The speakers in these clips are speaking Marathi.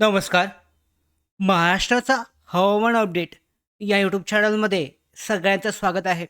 नमस्कार. महाराष्ट्राचा हवामान अपडेट या यूट्यूब चॅनलमध्ये सगळ्यांचं स्वागत आहे.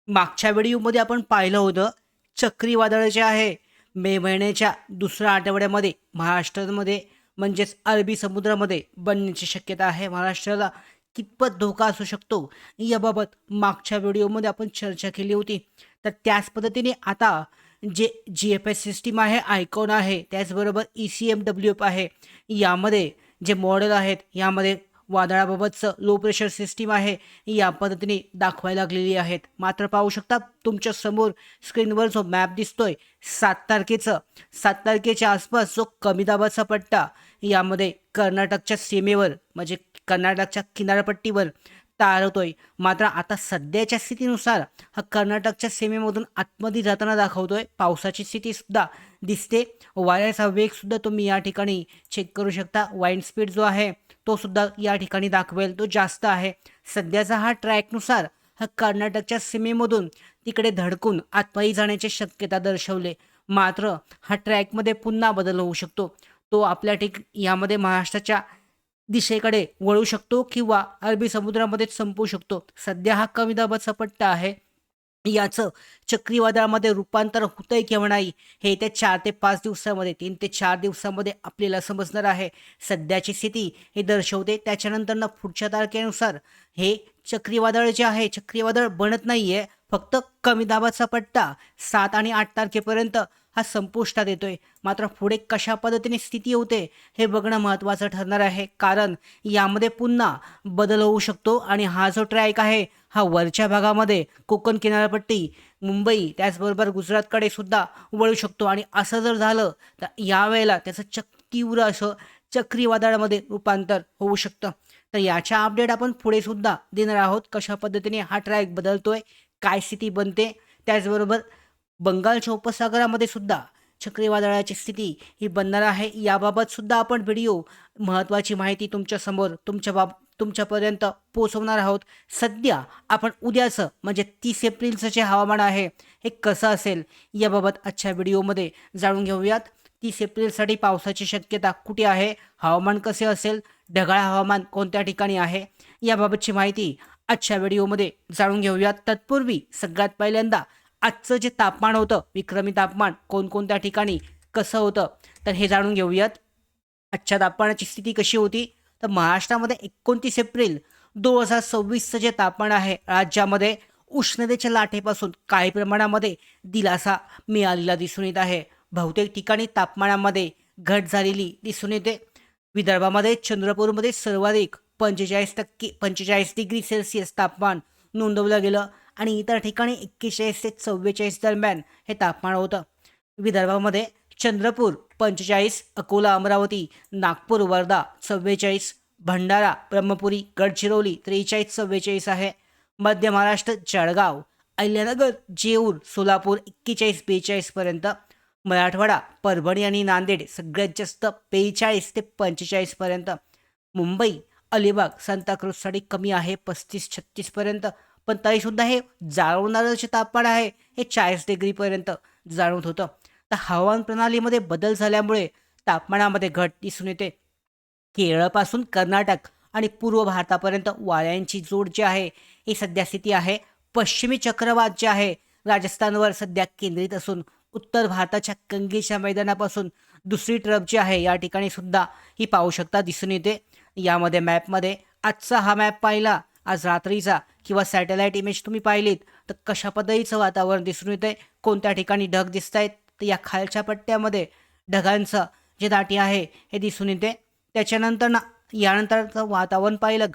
मागच्या व्हिडिओमध्ये आपण पाहिलं होतं चक्रीवादळ जे आहे मे महिन्याच्या दुसऱ्या आठवड्यामध्ये महाराष्ट्रामध्ये म्हणजेच अरबी समुद्रामध्ये बनण्याची शक्यता आहे. महाराष्ट्राला कितपत धोका असू शकतो याबाबत मागच्या व्हिडिओमध्ये आपण चर्चा केली होती. तर त्याच पद्धतीने आता जे जी-एफ-एस सिस्टीम आहे, आयकॉन आहे, त्याचबरोबर ECMWF आहे, यामध्ये जे मॉडेल आहेत यामध्ये वादळाबाबतचं लो प्रेशर सिस्टीम आहे या पद्धतीने दाखवायला लागलेली आहेत. मात्र पाहू शकता तुमच्या समोर स्क्रीनवर जो मॅप दिसतोय 7 तारखेच्या आसपास जो कमी दाबाचा पट्टा यामध्ये कर्नाटकच्या सीमेवर म्हणजे कर्नाटकच्या किनारपट्टीवर तयार होतोय. मात्र आता सध्याच्या स्थितीनुसार हा कर्नाटकच्या सीमेमधून आतमध्ये जाताना दाखवतोय. पावसाची स्थितीसुद्धा दिसते. वाऱ्याचा वेगसुद्धा तुम्ही या ठिकाणी चेक करू शकता. वाइंड स्पीड जो आहे तो सुद्धा या ठिकाणी दाखवेल तो जास्त आहे. सध्याचा हा ट्रॅकनुसार हा कर्नाटकच्या सीमेमधून तिकडे धडकून आतमध्ये जाण्याची शक्यता दर्शवले. मात्र हा ट्रॅकमध्ये पुन्हा बदल होऊ शकतो. तो आपल्या यामध्ये महाराष्ट्राच्या दिशेकडे वळू शकतो किंवा अरबी समुद्रामध्येच संपू शकतो. सध्या हा कमी दाबाचा पट्टा आहे. याचं चक्रीवादळामध्ये रूपांतर होतंय किंवा नाही हे येत्या 4 ते 5 दिवसामध्ये 3 ते 4 दिवसामध्ये आपल्याला समजणार आहे. सध्याची स्थिती हे दर्शवते. त्याच्यानंतरनं पुढच्या तारखेनुसार हे चक्रीवादळ जे आहे चक्रीवादळ बनत नाहीये. फक्त कमी दाबाचा पट्टा 7 आणि 8 तारखेपर्यंत हा संपुष्टात येतोय. मात्र पुढे कशा पद्धतीने स्थिती होते हे बघणं महत्त्वाचं ठरणार आहे. कारण यामध्ये पुन्हा बदल होऊ शकतो आणि हा जो ट्रॅक आहे हा वरच्या भागामध्ये कोकण किनारपट्टी, मुंबई त्याचबरोबर गुजरातकडे सुद्धा वळू शकतो आणि असं जर झालं तर यावेळेला त्याचं तीव्र असं चक्रीवादळामध्ये रूपांतर होऊ शकतं. तर याच्या अपडेट आपण पुढे सुद्धा देणार आहोत. कशा पद्धतीने हा ट्रॅक बदलतोय, काय स्थिती बनते, त्याचबरोबर बंगालच्या उपसागरामध्ये सुद्धा चक्रीवादळाची स्थिती ही बनणार आहे. याबाबत सुद्धा आपण व्हिडिओ महत्त्वाची माहिती तुमच्यासमोर तुमच्यापर्यंत पोहोचवणार आहोत. सध्या आपण उद्याचं म्हणजे 30 एप्रिलचं जे हवामान आहे हे कसं असेल याबाबत आजच्या व्हिडिओमध्ये जाणून घेऊयात. 30 एप्रिलसाठी पावसाची शक्यता कुठे आहे, हवामान कसे असेल, ढगाळ हवामान कोणत्या ठिकाणी आहे याबाबतची माहिती आजच्या व्हिडिओमध्ये जाणून घेऊयात. तत्पूर्वी सगळ्यात पहिल्यांदा आजचं जे तापमान होतं विक्रमी तापमान कोणकोणत्या ठिकाणी कसं होतं तर हे जाणून घेऊयात. आजच्या तापमानाची स्थिती कशी होती तर महाराष्ट्रामध्ये 29 एप्रिल 2026चं जे तापमान आहे राज्यामध्ये उष्णतेच्या लाटेपासून काही प्रमाणामध्ये दिलासा मिळालेला दिसून येत आहे. बहुतेक ठिकाणी तापमानामध्ये घट झालेली दिसून येते. विदर्भामध्ये चंद्रपूरमध्ये सर्वाधिक 45 डिग्री सेल्सिअस तापमान नोंदवलं गेलं आणि इतर ठिकाणी 41 ते 44 दरम्यान हे तापमान होतं. विदर्भामध्ये चंद्रपूर 45, अकोला अमरावती, नागपूर वर्धा 44, भंडारा ब्रह्मपुरी गडचिरोली 43-44 आहे. मध्य महाराष्ट्र जळगाव अहिल्यानगर जेऊर सोलापूर 41-42 पर्यंत. मराठवाडा परभणी आणि नांदेड सगळ्यात जास्त 42 ते 45 पर्यंत. मुंबई अलिबाग सांताक्रूजसाठी कमी आहे 35-36 पर्यंत. पण तरीसुद्धा हे जाणवणारं जे तापमान आहे हे 40 डिग्रीपर्यंत जाणवत होतं. तर हवामान प्रणालीमध्ये बदल झाल्यामुळे तापमानामध्ये घट दिसून येते. केरळपासून कर्नाटक आणि पूर्व भारतापर्यंत वाऱ्यांची जोड जी आहे ही सध्या स्थिती आहे. पश्चिमी चक्रवात जे आहे राजस्थानवर सध्या केंद्रित असून उत्तर भारताच्या कंगेच्या मैदानापासून दुसरी ट्रफ जी आहे या ठिकाणी सुद्धा ही पाहू शकता दिसून येते. यामध्ये मॅपमध्ये आजचा हा मॅप पाहिला आज रात्रीचा किंवा सॅटेलाईट इमेज तुम्ही पाहिलीत तर कशा पद्धतीचं वातावरण दिसून येतंय, कोणत्या ठिकाणी ढग दिसत आहेत तर या खालच्या पट्ट्यामध्ये ढगांचं जे दाटी आहे हे दिसून येते. त्याच्यानंतर यानंतरचं वातावरण पाहिलं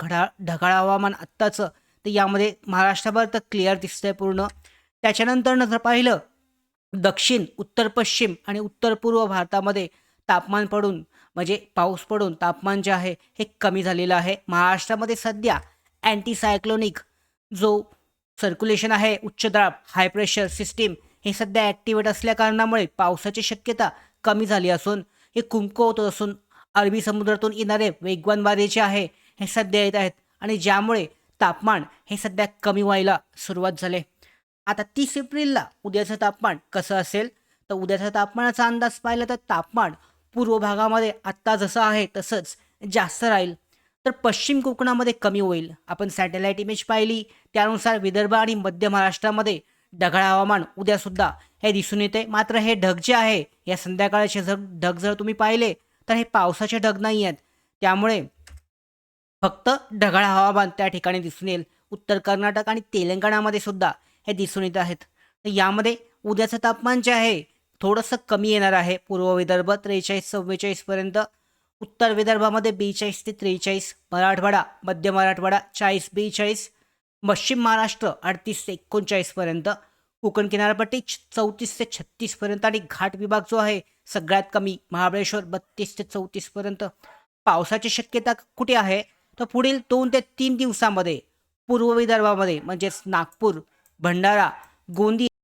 ढगाळ हवामान आत्ताचं तर यामध्ये महाराष्ट्राभर तर क्लिअर दिसतंय पूर्ण. त्याच्यानंतर जर पाहिलं दक्षिण उत्तर पश्चिम आणि उत्तर पूर्व भारतामध्ये तापमान पडून म्हणजे पाऊस पडून तापमान जे आहे हे कमी झालेलं आहे. महाराष्ट्रामध्ये सध्या अँटी सायक्लोनिक जो सर्क्युलेशन आहे उच्च दाब हाय प्रेशर सिस्टीम हे सध्या ॲक्टिवेट असल्या कारणामुळे पावसाची शक्यता कमी झाली असून हे कुंकवत असून अरबी समुद्रातून येणारे वेगवान वारे जे आहे हे सध्या येत आहेत आणि ज्यामुळे तापमान हे सध्या कमी व्हायला सुरुवात झाले. आता 30 एप्रिलला उद्याचं तापमान कसं असेल तर उद्याचा तापमानाचा अंदाज पाहिला तर तापमान पूर्व भागामध्ये आत्ता जसं आहे तसंच जास्त राहील तर पश्चिम कोकणामध्ये कमी होईल. आपण सॅटेलाईट इमेज पाहिली त्यानुसार विदर्भ आणि मध्य महाराष्ट्रामध्ये ढगाळ हवामान उद्यासुद्धा हे दिसून येते. मात्र हे ढग जे आहे या संध्याकाळचे ढग जर तुम्ही पाहिले तर हे पावसाचे ढग नाही आहेत. त्यामुळे फक्त ढगाळ हवामान त्या ठिकाणी दिसून येईल. उत्तर कर्नाटक आणि तेलंगणामध्ये सुद्धा हे दिसून येत आहेत. तर यामध्ये उद्याचं तापमान जे आहे थोडंसं कमी येणार आहे. पूर्व विदर्भ 43-44 पर्यंत, उत्तर विदर्भामध्ये 42 ते 43, मराठवाडा मध्य मराठवाडा 40-42, पश्चिम महाराष्ट्र 38 ते 39 पर्यंत, कोकण किनारपट्टी 34 ते 36 पर्यंत आणि घाट विभाग जो आहे सगळ्यात कमी महाबळेश्वर 32 ते 34 पर्यंत. पावसाची शक्यता कुठे आहे तर पुढील 2 ते 3 दिवसामध्ये पूर्व विदर्भामध्ये म्हणजेच नागपूर, भंडारा, गोंदिया